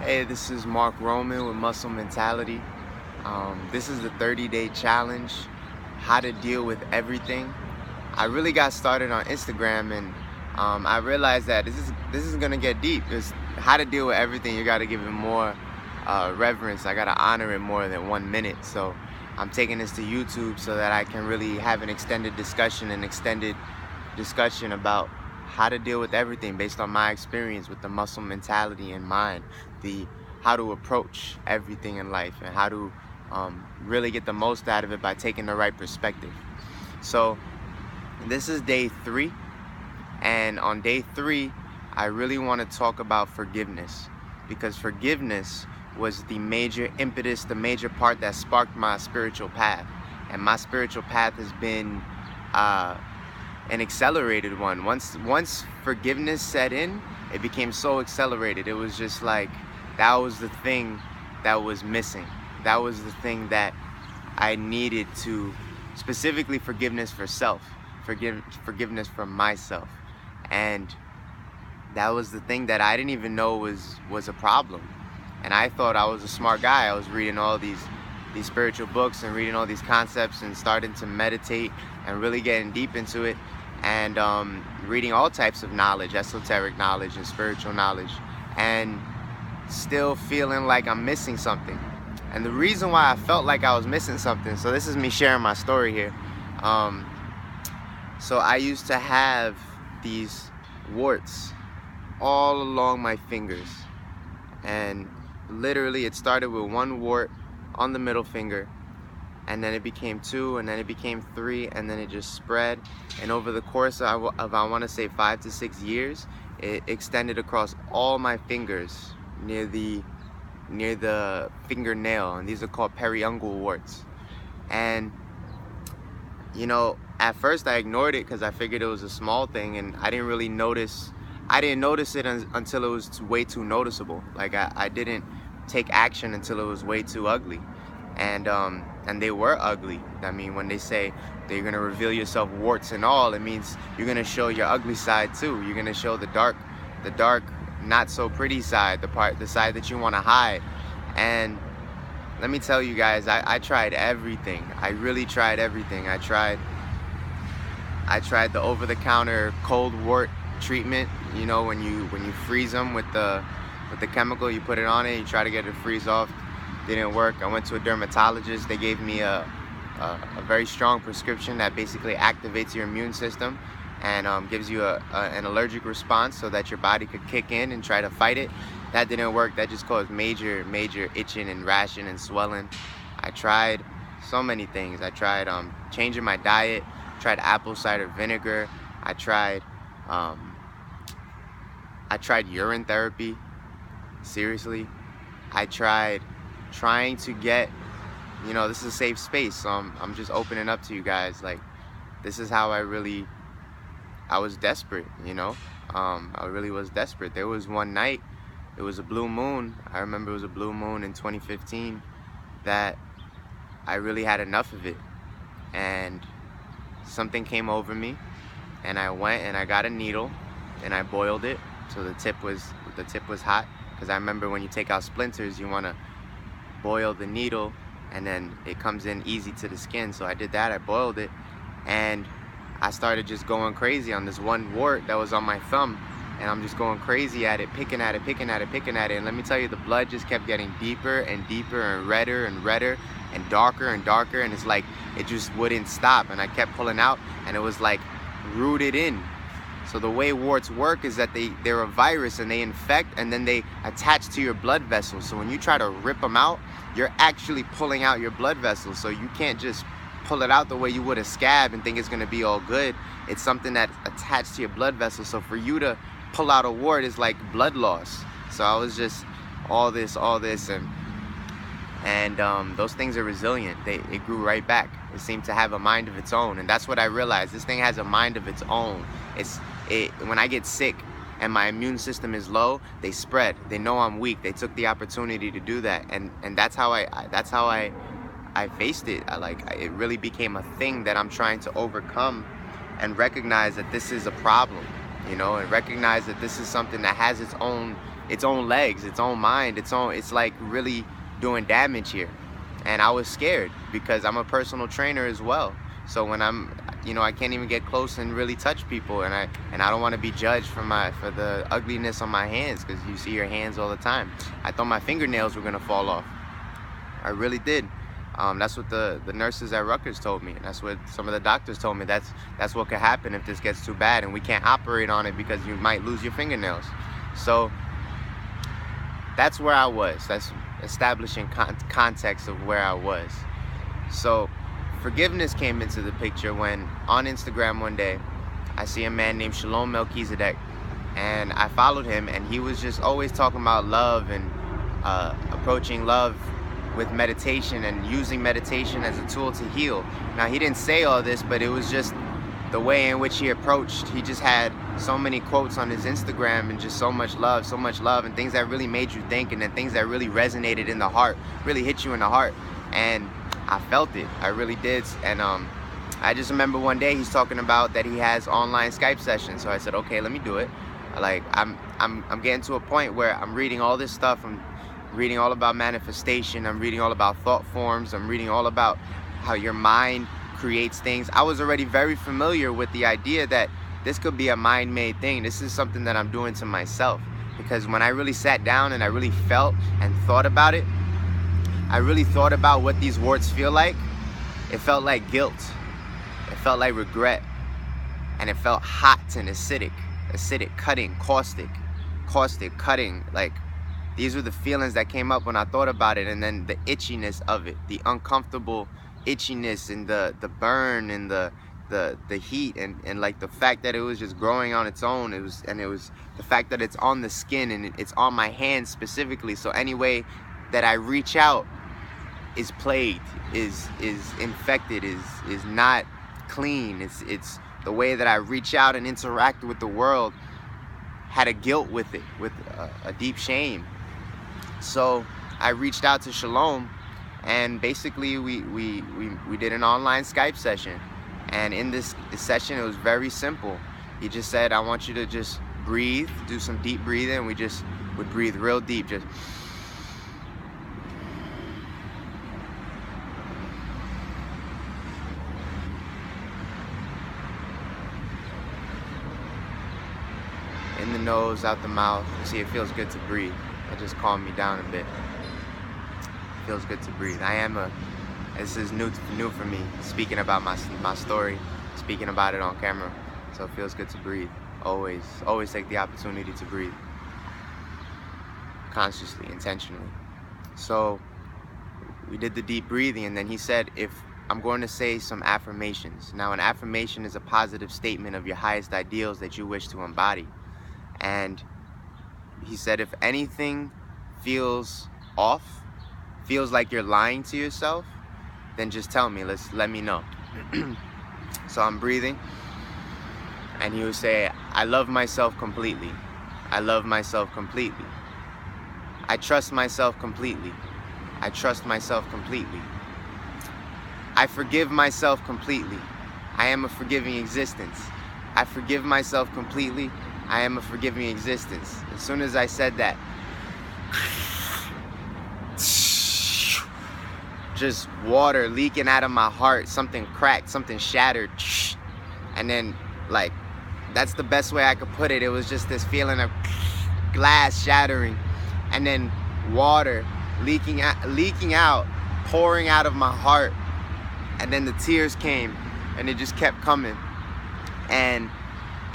Hey, this is Mark Roman with Muscle Mentality. This is the 30-day challenge, how to deal with everything. I really got started on Instagram, and I realized that this is gonna get deep. It's how to deal with everything. You gotta give it more reverence. I gotta honor it more than 1 minute. So I'm taking this to YouTube so that I can really have an extended discussion about how to deal with everything based on my experience with the muscle mentality in mind, the how to approach everything in life, and how to really get the most out of it by taking the right perspective. So this is day 3, and on day 3 I really want to talk about forgiveness, because forgiveness was the major impetus, the major part that sparked my spiritual path. And my spiritual path has been an accelerated one. Once forgiveness set in, it became so accelerated. It was just like that was the thing that was missing. That was the thing that I needed to, specifically forgiveness for self, forgiveness for myself. And that was the thing that I didn't even know was a problem. And I thought I was a smart guy. I was reading all these spiritual books and reading all these concepts and starting to meditate and really getting deep into it, and reading all types of knowledge, esoteric knowledge and spiritual knowledge, and still feeling like I'm missing something. And the reason why I felt like I was missing something, so this is me sharing my story here. So I used to have these warts all along my fingers, and literally it started with 1 wart on the middle finger, and then it became 2, and then it became 3, and then it just spread. And over the course of I want to say 5 to 6 years, it extended across all my fingers near the fingernail, and these are called periungual warts. And you know, at first I ignored it because I figured it was a small thing, and I didn't notice it until it was way too noticeable. Like I didn't take action until it was way too ugly. And they were ugly. I mean, when they say that you're gonna reveal yourself warts and all, it means you're gonna show your ugly side too. You're gonna show the dark, not so pretty side, the side that you want to hide. And let me tell you guys, I tried everything. I really tried everything. I tried the over-the-counter cold wart treatment. You know, when you freeze them with the chemical, you put it on it, you try to get it to freeze off. Didn't work. I went to a dermatologist. They gave me a very strong prescription that basically activates your immune system and gives you an allergic response so that your body could kick in and try to fight it. That didn't work. That just caused major itching and rashing and swelling. I tried so many things. I tried changing my diet, tried apple cider vinegar, I tried urine therapy. Seriously, I tried trying to get, you know, this is a safe space, so I'm just opening up to you guys. Like, this is how I was desperate, you know. I really was desperate. There was one night, it was a blue moon. I remember it was a blue moon in 2015 that I really had enough of it, and something came over me, and I went and I got a needle and I boiled it so the tip was hot, because I remember when you take out splinters, you want to boil the needle and then it comes in easy to the skin. So I did that. I boiled it, and I started just going crazy on this 1 wart that was on my thumb, and I'm just going crazy at it, picking at it. And let me tell you, the blood just kept getting deeper and deeper and redder and darker, and it's like it just wouldn't stop, and I kept pulling out, and it was like rooted in. So the way warts work is that they're a virus, and they infect, and then they attach to your blood vessels. So when you try to rip them out, you're actually pulling out your blood vessels. So you can't just pull it out the way you would a scab and think it's going to be all good. It's something that's attached to your blood vessels. So for you to pull out a wart is like blood loss. So I was just all this, and those things are resilient. It grew right back. It seemed to have a mind of its own, and that's what I realized. This thing has a mind of its own. When I get sick and my immune system is low, they spread. They know I'm weak. They took the opportunity to do that, and that's how I faced it. It really became a thing that I'm trying to overcome, and recognize that this is a problem, you know, and recognize that this is something that has its own its own legs, its own mind, it's like really doing damage here. And I was scared because I'm a personal trainer as well. So when I can't even get close and really touch people, and I don't want to be judged for the ugliness on my hands, because you see your hands all the time. I thought my fingernails were gonna fall off. I really did. That's what the nurses at Rutgers told me. That's what some of the doctors told me. That's what could happen if this gets too bad, and we can't operate on it because you might lose your fingernails. So that's where I was. That's establishing context of where I was. So forgiveness came into the picture when on Instagram one day I see a man named Shalom Melchizedek, and I followed him, and he was just always talking about love and approaching love with meditation and using meditation as a tool to heal. Now, he didn't say all this, but it was just the way in which he approached. He just had so many quotes on his Instagram, and just so much love, and things that really made you think, and then things that really resonated in the heart, really hit you in the heart. And I felt it, I really did. And I just remember one day he's talking about that he has online Skype sessions. So I said, okay, let me do it. Like, I'm getting to a point where I'm reading all this stuff. I'm reading all about manifestation. I'm reading all about thought forms. I'm reading all about how your mind creates things. I was already very familiar with the idea that this could be a mind-made thing. This is something that I'm doing to myself, because when I really sat down and I really felt and thought about it, I really thought about what these warts feel like. It felt like guilt. It felt like regret. And it felt hot and acidic, cutting, caustic, cutting. Like, these were the feelings that came up when I thought about it. And then the itchiness of it, the uncomfortable itchiness, and the burn, and the heat, and like the fact that it was just growing on its own. It was the fact that it's on the skin, and it's on my hands specifically. So any way that I reach out is plagued, is infected, is not clean. It's the way that I reach out and interact with the world had a guilt with it, with a deep shame. So I reached out to Shalom, and basically we did an online Skype session. And in this session, it was very simple. He just said, I want you to just breathe, do some deep breathing. We just would breathe real deep, just in the nose, out the mouth. See, it feels good to breathe. It just calmed me down a bit. It feels good to breathe. This is new for me, speaking about my story, speaking about it on camera. So it feels good to breathe. Always take the opportunity to breathe. Consciously, intentionally. So we did the deep breathing, and then he said, if I'm going to say some affirmations. Now, an affirmation is a positive statement of your highest ideals that you wish to embody. And he said, if anything feels off, feels like you're lying to yourself, then just tell me, let me know. So I'm breathing, and he would say, I love myself completely. I love myself completely. I trust myself completely. I trust myself completely. I forgive myself completely. I am a forgiving existence. I forgive myself completely. I am a forgiving existence. As soon as I said that, just water leaking out of my heart, something cracked, something shattered. And then, like, that's the best way I could put it. It was just this feeling of glass shattering, and then water leaking out, pouring out of my heart. And then the tears came, and it just kept coming. And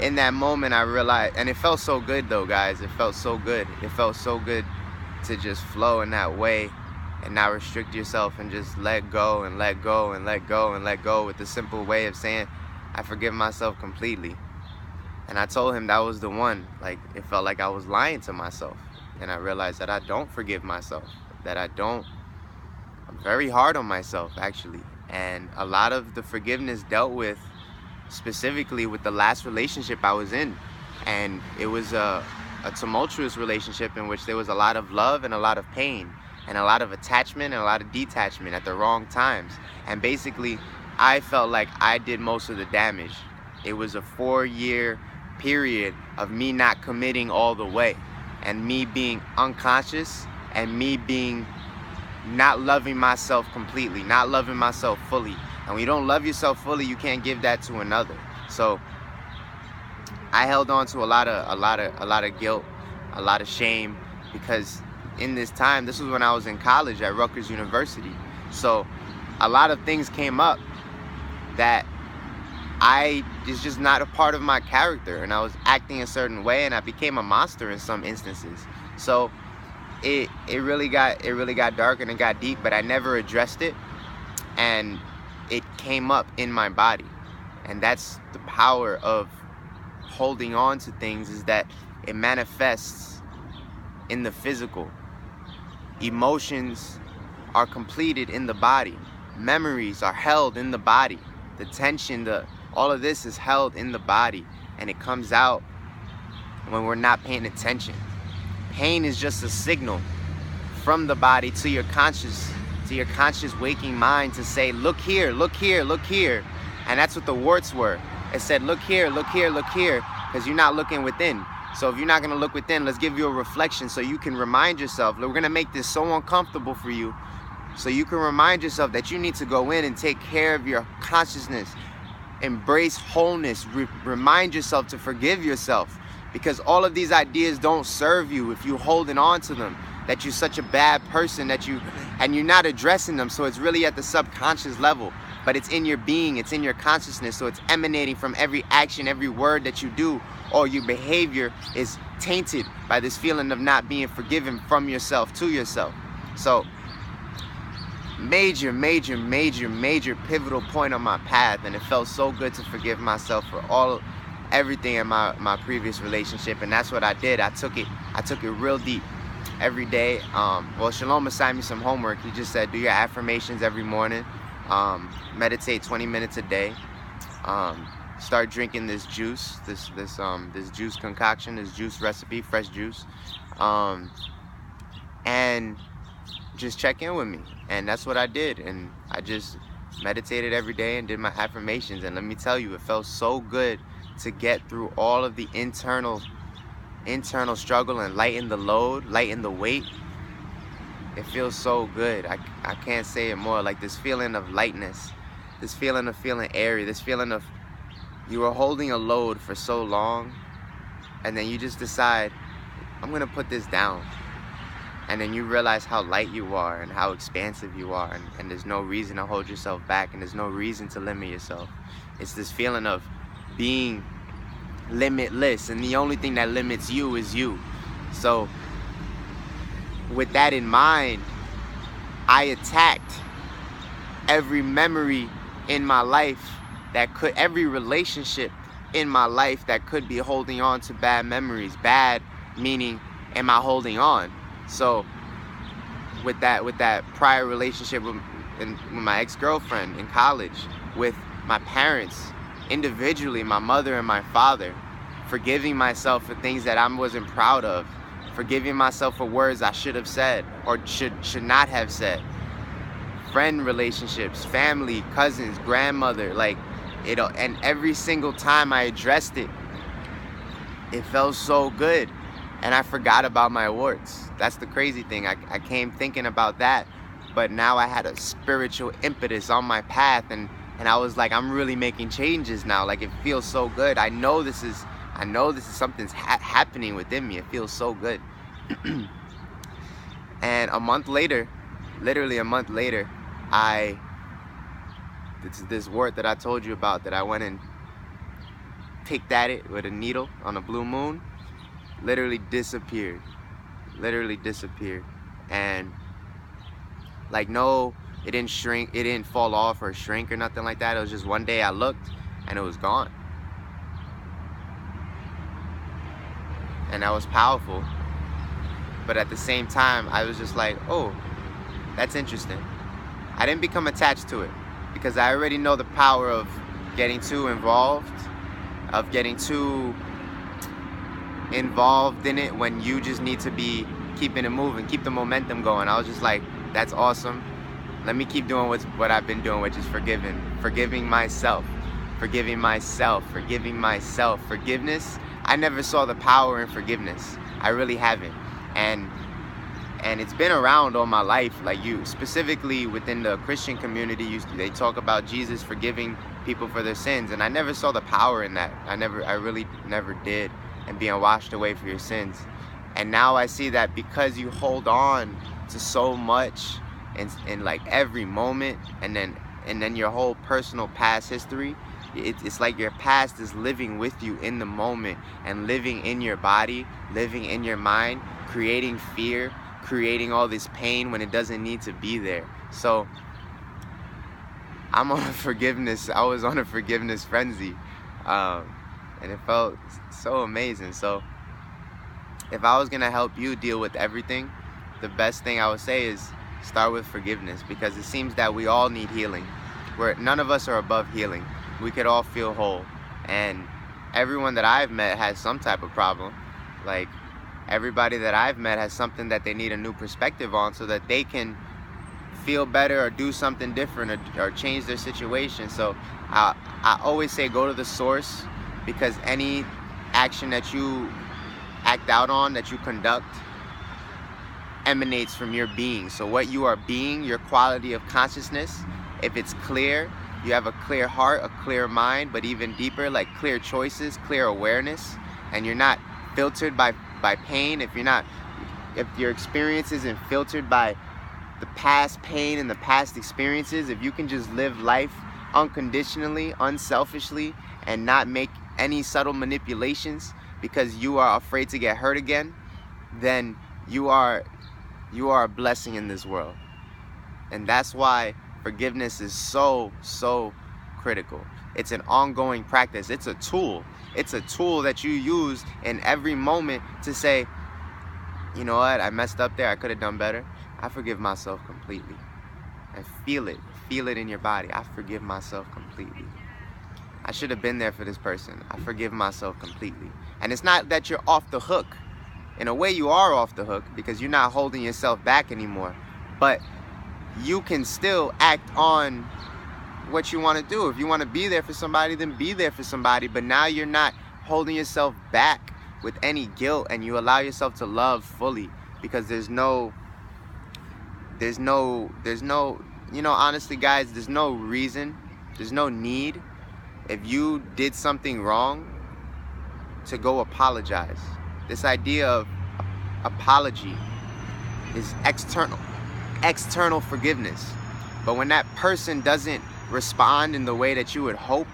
in that moment, I realized, and it felt so good though, guys. It felt so good. It felt so good to just flow in that way and not restrict yourself, and just let go and let go and let go and let go, with the simple way of saying, I forgive myself completely. And I told him that was the one. Like, it felt like I was lying to myself. And I realized that I don't forgive myself, that I'm very hard on myself, actually. And a lot of the forgiveness dealt with specifically with the last relationship I was in. And it was a tumultuous relationship in which there was a lot of love and a lot of pain, and a lot of attachment and a lot of detachment at the wrong times. And basically, I felt like I did most of the damage. It was a 4-year period of me not committing all the way. and me being unconscious, and me being not loving myself completely, not loving myself fully. And when you don't love yourself fully, you can't give that to another. So I held on to a lot of guilt, a lot of shame, because in this time, this was when I was in college at Rutgers University. So a lot of things came up that is just not a part of my character, and I was acting a certain way, and I became a monster in some instances. So it really got dark and it got deep, but I never addressed it, and it came up in my body. And that's the power of holding on to things, is that it manifests in the physical. Emotions are completed in the body. Memories are held in the body. The tension, all of this is held in the body, and it comes out when we're not paying attention. Pain is just a signal from the body to your conscious waking mind to say, look here, look here, look here. And that's what the warts were. It said, look here, look here, look here, because you're not looking within. So if you're not going to look within, let's give you a reflection so you can remind yourself. We're going to make this so uncomfortable for you so you can remind yourself that you need to go in and take care of your consciousness. Embrace wholeness. Remind yourself to forgive yourself, because all of these ideas don't serve you if you're holding on to them, that you're such a bad person, and you're not addressing them. So it's really at the subconscious level, but it's in your being, it's in your consciousness. So it's emanating from every action, every word that you do. All your behavior is tainted by this feeling of not being forgiven from yourself to yourself. So major pivotal point on my path, and it felt so good to forgive myself for everything in my previous relationship. And that's what I did. I took it real deep every day. Well, Shalom assigned me some homework. He just said, do your affirmations every morning, meditate 20 minutes a day, start drinking this juice, this juice concoction, this juice recipe, fresh juice, and just check in with me. And that's what I did. And I just meditated every day and did my affirmations. And let me tell you, it felt so good to get through all of the internal struggle and lighten the load, lighten the weight. It feels so good. I can't say it more. Like this feeling of lightness, this feeling of feeling airy, this feeling of you were holding a load for so long, and then you just decide, I'm gonna put this down. And then you realize how light you are and how expansive you are, and there's no reason to hold yourself back, and there's no reason to limit yourself. It's this feeling of being limitless, and the only thing that limits you is you. So with that in mind, I attacked every memory in my life every relationship in my life that could be holding on to bad memories. Bad meaning, am I holding on? So with that prior relationship with my ex-girlfriend in college, with my parents individually, my mother and my father, forgiving myself for things that I wasn't proud of, forgiving myself for words I should have said or should not have said, friend relationships, family, cousins, grandmother, like it. And every single time I addressed it, it felt so good. And I forgot about my warts. That's the crazy thing. I came thinking about that, but now I had a spiritual impetus on my path, and I was like, I'm really making changes now. Like, it feels so good. I know this is something's happening within me. It feels so good. And a month later, literally a month later, this wart that I told you about, that I went and picked at it with a needle on a blue moon, literally disappeared. And like, no, it didn't shrink, it didn't fall off or shrink or nothing like that. It was just one day I looked and it was gone. And that was powerful. But at the same time, I was just like, oh, that's interesting. I didn't become attached to it, because I already know the power of getting too involved, in it when you just need to be keeping it moving, keep the momentum going. I was just like, that's awesome. Let me keep doing what I've been doing, which is forgiving myself. Forgiveness. I never saw the power in forgiveness. I really haven't. And it's been around all my life. Like, you specifically within the Christian community, they talk about Jesus forgiving people for their sins, and I never saw the power in that. I really never did. And being washed away for your sins. And now I see that because you hold on to so much in like every moment, and then your whole personal past history, it's like your past is living with you in the moment, and living in your body, living in your mind, creating fear, creating all this pain when it doesn't need to be there. So I'm on a forgiveness. I was on a forgiveness frenzy, and it felt so amazing. So if I was gonna help you deal with everything, the best thing I would say is start with forgiveness, because it seems that we all need healing. None of us are above healing. We could all feel whole, and everyone that I've met has some type of problem. Like, everybody that I've met has something that they need a new perspective on, so that they can feel better or do something different, or change their situation. So I always say go to the source, because any action that you act out on, that you conduct, emanates from your being. So what you are being, your quality of consciousness, if it's clear, you have a clear heart, a clear mind, but even deeper, like clear choices, clear awareness, and you're not filtered by pain, if your experience isn't filtered by the past pain and the past experiences, if you can just live life unconditionally, unselfishly, and not make any subtle manipulations because you are afraid to get hurt again, then you are a blessing in this world. And that's why forgiveness is so critical. It's an ongoing practice. It's a tool. It's a tool that you use in every moment to say, you know what, I messed up there, I could have done better. I forgive myself completely. And feel it in your body. I forgive myself completely. I should have been there for this person. I forgive myself completely. And it's not that you're off the hook. In a way, you are off the hook, because you're not holding yourself back anymore. But you can still act on what you want to do. If you want to be there for somebody, then be there for somebody. But now you're not holding yourself back with any guilt, and you allow yourself to love fully, because there's no, you know, honestly guys, there's no reason, there's no need, if you did something wrong, to go apologize. This idea of apology is external forgiveness. But when that person doesn't respond in the way that you would hope,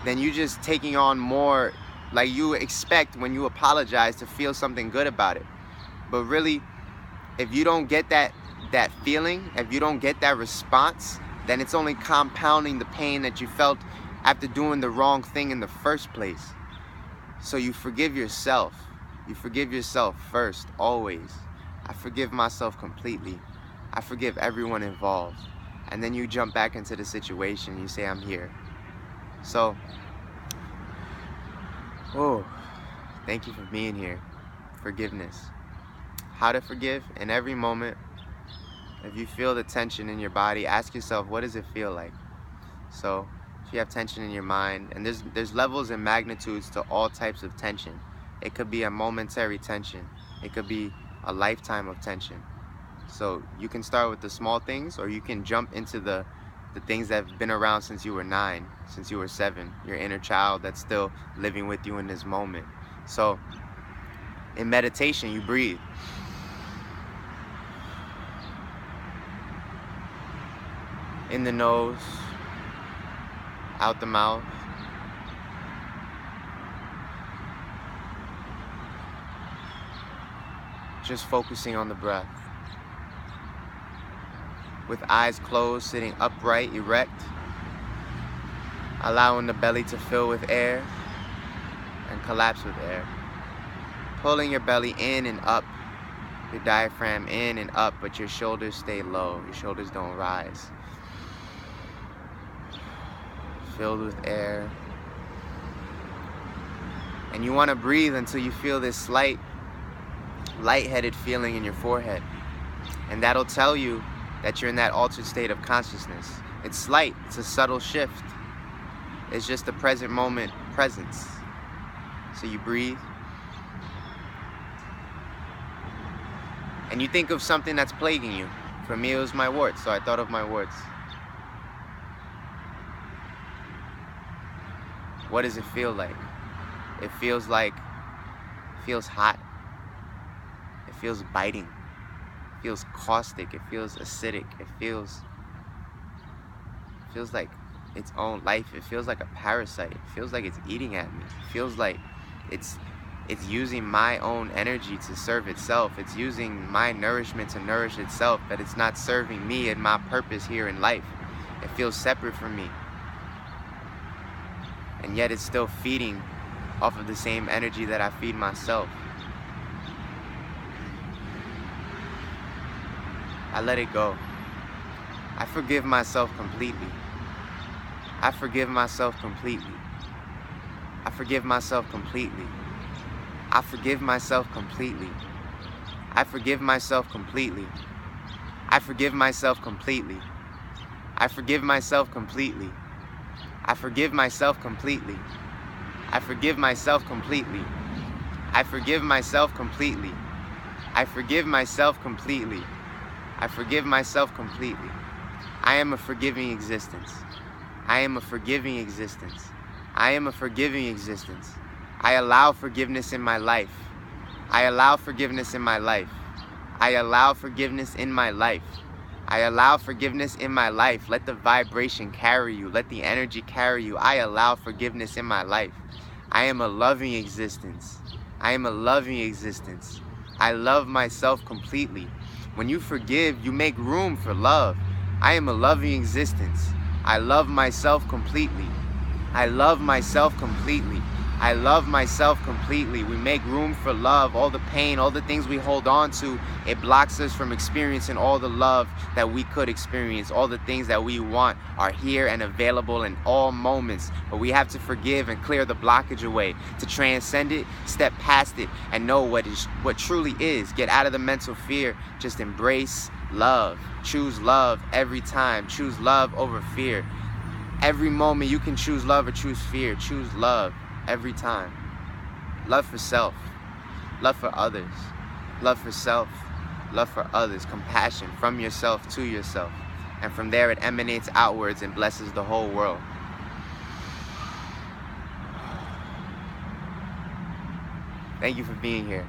then you just taking on more, like you expect when you apologize to feel something good about it. But really, if you don't get that feeling, if you don't get that response, then it's only compounding the pain that you felt after doing the wrong thing in the first place. So you forgive yourself. You forgive yourself first, always. I forgive myself completely. I forgive everyone involved. And then you jump back into the situation. You say, I'm here. So, thank you for being here. Forgiveness. How to forgive? In every moment, if you feel the tension in your body, ask yourself, what does it feel like? So, if you have tension in your mind, and there's levels and magnitudes to all types of tension. It could be a momentary tension. It could be a lifetime of tension. So you can start with the small things, or you can jump into the things that have been around since you were 9, since you were 7, your inner child that's still living with you in this moment. So in meditation, you breathe. In the nose, out the mouth. Just focusing on the breath. With eyes closed, sitting upright, erect, allowing the belly to fill with air and collapse with air. Pulling your belly in and up, your diaphragm in and up, but your shoulders stay low. Your shoulders don't rise. Filled with air. And you want to breathe until you feel this slight lightheaded feeling in your forehead. And that'll tell you that you're in that altered state of consciousness. It's slight, it's a subtle shift. It's just the present moment presence. So you breathe. And you think of something that's plaguing you. For me, it was my warts, so I thought of my warts. What does it feel like? It feels hot. It feels biting. It feels caustic. It feels acidic. It feels like its own life. It feels like a parasite. It feels like it's eating at me. It feels like it's using my own energy to serve itself. It's using my nourishment to nourish itself, but it's not serving me and my purpose here in life. It feels separate from me. And yet it's still feeding off of the same energy that I feed myself. I let it go. I forgive myself completely. I forgive myself completely. I forgive myself completely. I forgive myself completely. I forgive myself completely. I forgive myself completely. I forgive myself completely. I forgive myself completely. I forgive myself completely. I forgive myself completely. I forgive myself completely. I forgive myself completely. I am a forgiving existence. I am a forgiving existence. I am a forgiving existence. I allow forgiveness in my life. I allow forgiveness in my life. I allow forgiveness in my life. I allow forgiveness in my life. Let the vibration carry you. Let the energy carry you. I allow forgiveness in my life. I am a loving existence. I am a loving existence. I love myself completely. When you forgive, you make room for love. I am a loving existence. I love myself completely. I love myself completely. I love myself completely. We make room for love. All the pain, all the things we hold on to, it blocks us from experiencing all the love that we could experience. All the things that we want are here and available in all moments. But we have to forgive and clear the blockage away. To transcend it, step past it, and know what truly is. Get out of the mental fear. Just embrace love. Choose love every time. Choose love over fear. Every moment you can choose love or choose fear. Choose love every time. Love for self. Love for others. Love for self. Love for others. Compassion from yourself to yourself. And from there it emanates outwards and blesses the whole world. Thank you for being here.